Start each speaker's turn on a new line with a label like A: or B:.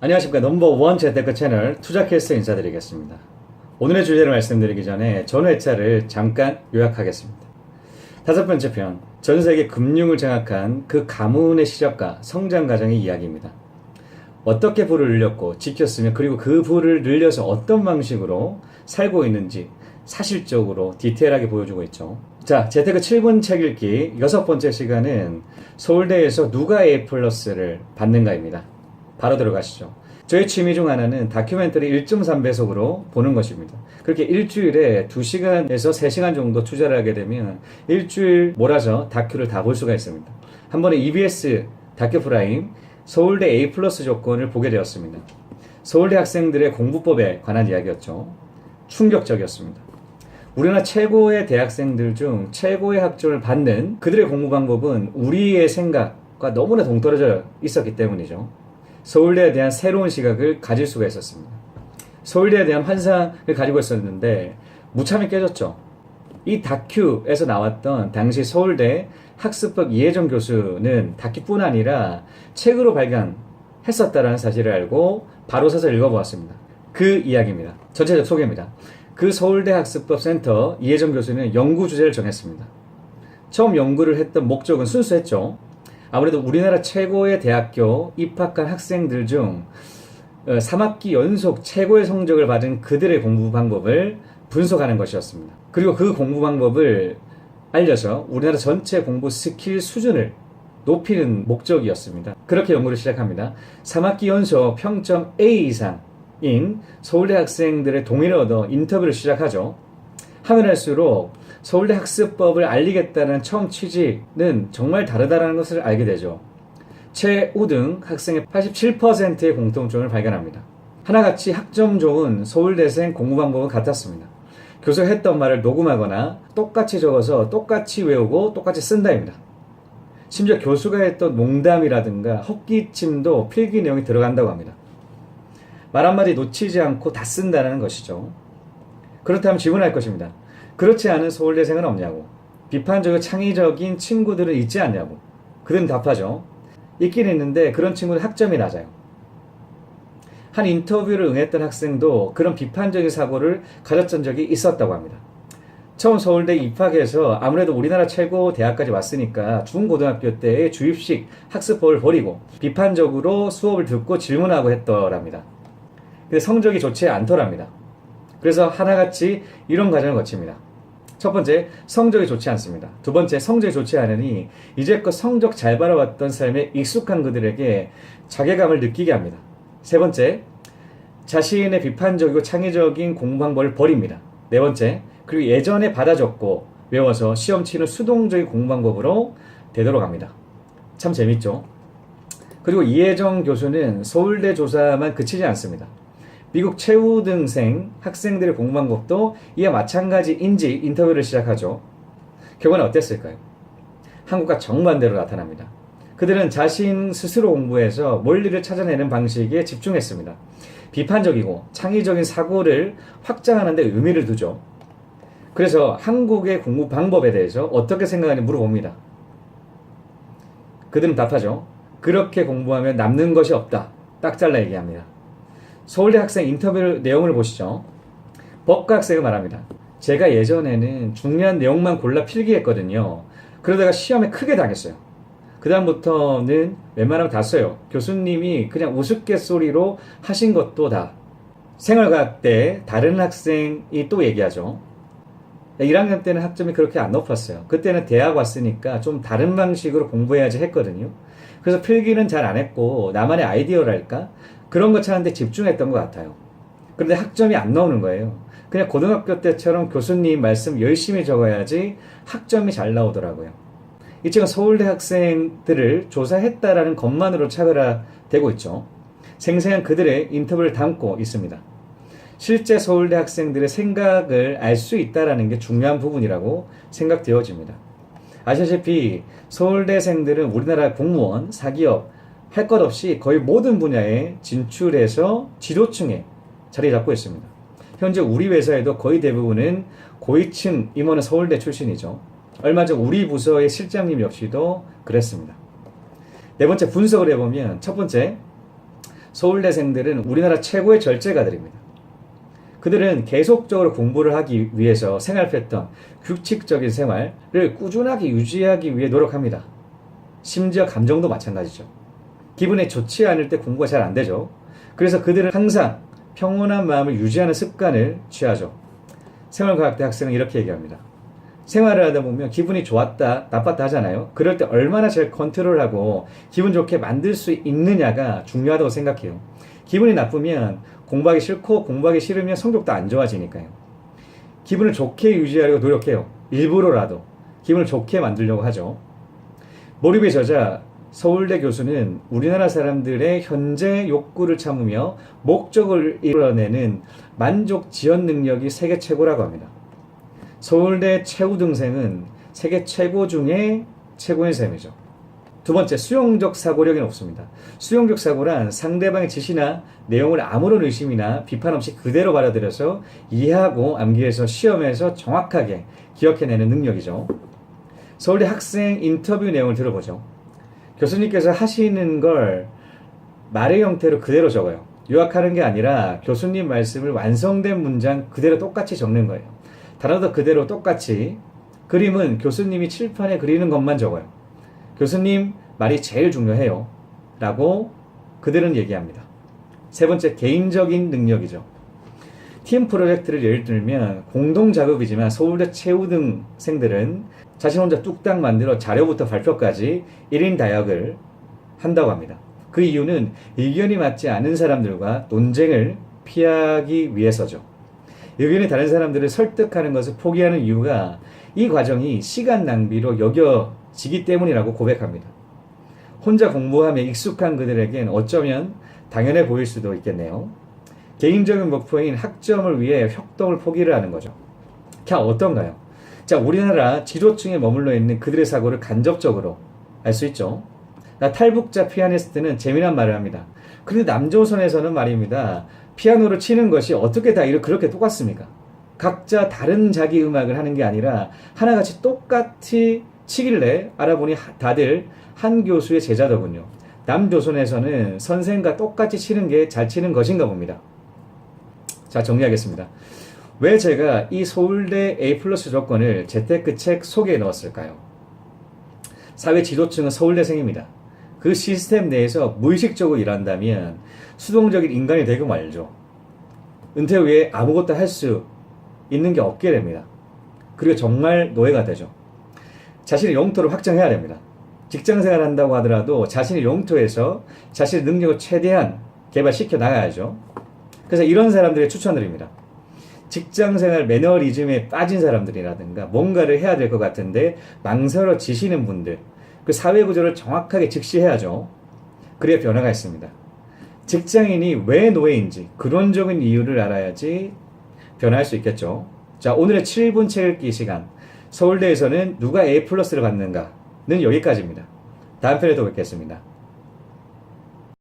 A: 안녕하십니까. 넘버원 재테크 채널 투자캐스터 인사드리겠습니다. 오늘의 주제를 말씀드리기 전에 전 회차를 잠깐 요약하겠습니다. 다섯 번째 편, 전 세계 금융을 장악한 그 가문의 시작과 성장 과정의 이야기입니다. 어떻게 부를 늘렸고 지켰으며 그리고 그 부를 늘려서 어떤 방식으로 살고 있는지 사실적으로 디테일하게 보여주고 있죠. 자, 재테크 7분 책 읽기 여섯 번째 시간은 서울대에서 누가 A+를 받는가입니다. 바로 들어가시죠. 저의 취미 중 하나는 다큐멘터리 1.3배속으로 보는 것입니다. 그렇게 일주일에 2시간에서 3시간 정도 투자를 하게 되면 일주일 몰아서 다큐를 다 볼 수가 있습니다. 한 번에 EBS 다큐 프라임 서울대 A+ 조건을 보게 되었습니다. 서울대 학생들의 공부법에 관한 이야기였죠. 충격적이었습니다. 우리나라 최고의 대학생들 중 최고의 학점을 받는 그들의 공부 방법은 우리의 생각과 너무나 동떨어져 있었기 때문이죠. 서울대에 대한 새로운 시각을 가질 수가 있었습니다. 서울대에 대한 환상을 가지고 있었는데 무참히 깨졌죠. 이 다큐에서 나왔던 당시 서울대 학습법 이혜정 교수는 다큐뿐 아니라 책으로 발간했었다는 사실을 알고 바로 사서 읽어보았습니다. 그 이야기입니다. 전체적 소개입니다. 그 서울대 학습법 센터 이혜정 교수는 연구 주제를 정했습니다. 처음 연구를 했던 목적은 순수했죠. 아무래도 우리나라 최고의 대학교 입학한 학생들 중 3학기 연속 최고의 성적을 받은 그들의 공부 방법을 분석하는 것이었습니다. 그리고 그 공부 방법을 알려서 우리나라 전체 공부 스킬 수준을 높이는 목적이었습니다. 그렇게 연구를 시작합니다. 3학기 연속 평점 A 이상인 서울대 학생들의 동의를 얻어 인터뷰를 시작하죠. 하면 할수록 서울대 학습법을 알리겠다는 처음 취지는 정말 다르다는 것을 알게 되죠. 최우등 학생의 87%의 공통점을 발견합니다. 하나같이 학점 좋은 서울대생 공부 방법은 같았습니다. 교수가 했던 말을 녹음하거나 똑같이 적어서 똑같이 외우고 똑같이 쓴다입니다. 심지어 교수가 했던 농담이라든가 헛기침도 필기 내용이 들어간다고 합니다. 말 한마디 놓치지 않고 다 쓴다는 것이죠. 그렇다면 질문할 것입니다. 그렇지 않은 서울대생은 없냐고, 비판적이고 창의적인 친구들은 있지 않냐고. 그들은 답하죠. 있긴 있는데 그런 친구는 학점이 낮아요. 한 인터뷰를 응했던 학생도 그런 비판적인 사고를 가졌던 적이 있었다고 합니다. 처음 서울대 입학해서 아무래도 우리나라 최고 대학까지 왔으니까 중고등학교 때의 주입식 학습법을 버리고 비판적으로 수업을 듣고 질문하고 했더랍니다. 근데 성적이 좋지 않더랍니다. 그래서 하나같이 이런 과정을 거칩니다. 첫 번째, 성적이 좋지 않습니다. 두 번째, 성적이 좋지 않으니 이제껏 성적 잘 받아왔던 삶에 익숙한 그들에게 자괴감을 느끼게 합니다. 세 번째, 자신의 비판적이고 창의적인 공부 방법을 버립니다. 네 번째, 그리고 예전에 받아 적고 외워서 시험 치는 수동적인 공부 방법으로 되돌아갑니다. 참 재밌죠? 그리고 이혜정 교수는 서울대 조사만 그치지 않습니다. 미국 최우등생 학생들의 공부 방법도 이와 마찬가지인지 인터뷰를 시작하죠. 결과는 어땠을까요? 한국과 정반대로 나타납니다. 그들은 자신 스스로 공부해서 원리를 찾아내는 방식에 집중했습니다. 비판적이고 창의적인 사고를 확장하는 데 의미를 두죠. 그래서 한국의 공부 방법에 대해서 어떻게 생각하는지 물어봅니다. 그들은 답하죠. 그렇게 공부하면 남는 것이 없다. 딱 잘라 얘기합니다. 서울대 학생 인터뷰 내용을 보시죠. 법과 학생이 말합니다. 제가 예전에는 중요한 내용만 골라 필기했거든요. 그러다가 시험에 크게 당했어요. 그 다음부터는 웬만하면 다 써요. 교수님이 그냥 우스갯소리로 하신 것도 다. 생활과학 때 다른 학생이 또 얘기하죠. 1학년 때는 학점이 그렇게 안 높았어요. 그때는 대학 왔으니까 좀 다른 방식으로 공부해야지 했거든요. 그래서 필기는 잘 안 했고 나만의 아이디어랄까? 그런 거 찾는데 집중했던 것 같아요. 그런데 학점이 안 나오는 거예요. 그냥 고등학교 때처럼 교수님 말씀 열심히 적어야지 학점이 잘 나오더라고요. 이 책은 서울대 학생들을 조사했다라는 것만으로 차별화되고 있죠. 생생한 그들의 인터뷰를 담고 있습니다. 실제 서울대 학생들의 생각을 알 수 있다는 게 중요한 부분이라고 생각되어집니다. 아시다시피 서울대생들은 우리나라 공무원, 사기업, 할 것 없이 거의 모든 분야에 진출해서 지도층에 자리 잡고 있습니다. 현재 우리 회사에도 거의 대부분은 고위층 임원은 서울대 출신이죠. 얼마 전 우리 부서의 실장님 역시도 그랬습니다. 네 번째, 분석을 해보면 첫 번째, 서울대생들은 우리나라 최고의 절제가들입니다. 그들은 계속적으로 공부를 하기 위해서 생활 패턴, 규칙적인 생활을 꾸준하게 유지하기 위해 노력합니다. 심지어 감정도 마찬가지죠. 기분이 좋지 않을 때 공부가 잘 안 되죠. 그래서 그들은 항상 평온한 마음을 유지하는 습관을 취하죠. 생활과학대 학생은 이렇게 얘기합니다. 생활을 하다 보면 기분이 좋았다, 나빴다 하잖아요. 그럴 때 얼마나 잘 컨트롤하고 기분 좋게 만들 수 있느냐가 중요하다고 생각해요. 기분이 나쁘면 공부하기 싫고 공부하기 싫으면 성적도 안 좋아지니까요. 기분을 좋게 유지하려고 노력해요. 일부러라도 기분을 좋게 만들려고 하죠. 몰입의 저자 서울대 교수는 우리나라 사람들의 현재 욕구를 참으며 목적을 이뤄내는 만족 지연 능력이 세계 최고라고 합니다. 서울대 최우 등생은 세계 최고 중에 최고인 셈이죠. 두 번째, 수용적 사고력이 높습니다. 수용적 사고란 상대방의 지시나 내용을 아무런 의심이나 비판 없이 그대로 받아들여서 이해하고 암기해서 시험에서 정확하게 기억해내는 능력이죠. 서울대 학생 인터뷰 내용을 들어보죠. 교수님께서 하시는 걸 말의 형태로 그대로 적어요. 요약하는 게 아니라 교수님 말씀을 완성된 문장 그대로 똑같이 적는 거예요. 단어도 그대로 똑같이. 그림은 교수님이 칠판에 그리는 것만 적어요. 교수님 말이 제일 중요해요. 라고 그들은 얘기합니다. 세 번째, 개인적인 능력이죠. 팀 프로젝트를 예를 들면 공동 작업이지만 서울대 최우등생들은 자신 혼자 뚝딱 만들어 자료부터 발표까지 1인 다역을 한다고 합니다. 그 이유는 의견이 맞지 않은 사람들과 논쟁을 피하기 위해서죠. 의견이 다른 사람들을 설득하는 것을 포기하는 이유가 이 과정이 시간 낭비로 여겨지기 때문이라고 고백합니다. 혼자 공부하며 익숙한 그들에겐 어쩌면 당연해 보일 수도 있겠네요. 개인적인 목표인 학점을 위해 협동을 포기를 하는 거죠. 어떤가요? 자, 우리나라 지도층에 머물러 있는 그들의 사고를 간접적으로 알 수 있죠. 탈북자 피아니스트는 재미난 말을 합니다. 그런데 남조선에서는 말입니다. 피아노를 치는 것이 어떻게 다 그렇게 똑같습니까? 각자 다른 자기 음악을 하는 게 아니라 하나같이 똑같이 치길래 알아보니 다들 한 교수의 제자더군요. 남조선에서는 선생과 똑같이 치는 게 잘 치는 것인가 봅니다. 자, 정리하겠습니다. 왜 제가 이 서울대 A+ 조건을 재테크 책 속에 넣었을까요? 사회 지도층은 서울대생입니다. 그 시스템 내에서 무의식적으로 일한다면 수동적인 인간이 되고 말죠. 은퇴 후에 아무것도 할 수 있는 게 없게 됩니다. 그리고 정말 노예가 되죠. 자신의 영토를 확장해야 됩니다. 직장생활 한다고 하더라도 자신의 영토에서 자신의 능력을 최대한 개발시켜 나가야죠. 그래서 이런 사람들의 추천드립니다. 직장생활 매너리즘에 빠진 사람들이라든가 뭔가를 해야 될 것 같은데 망설여지시는 분들, 그 사회구조를 정확하게 직시해야죠. 그래야 변화가 있습니다. 직장인이 왜 노예인지 근원적인 이유를 알아야지 변화할 수 있겠죠. 자, 오늘의 7분 책 읽기 시간. 서울대에서는 누가 A+를 받는가는 여기까지입니다. 다음 편에 또 뵙겠습니다.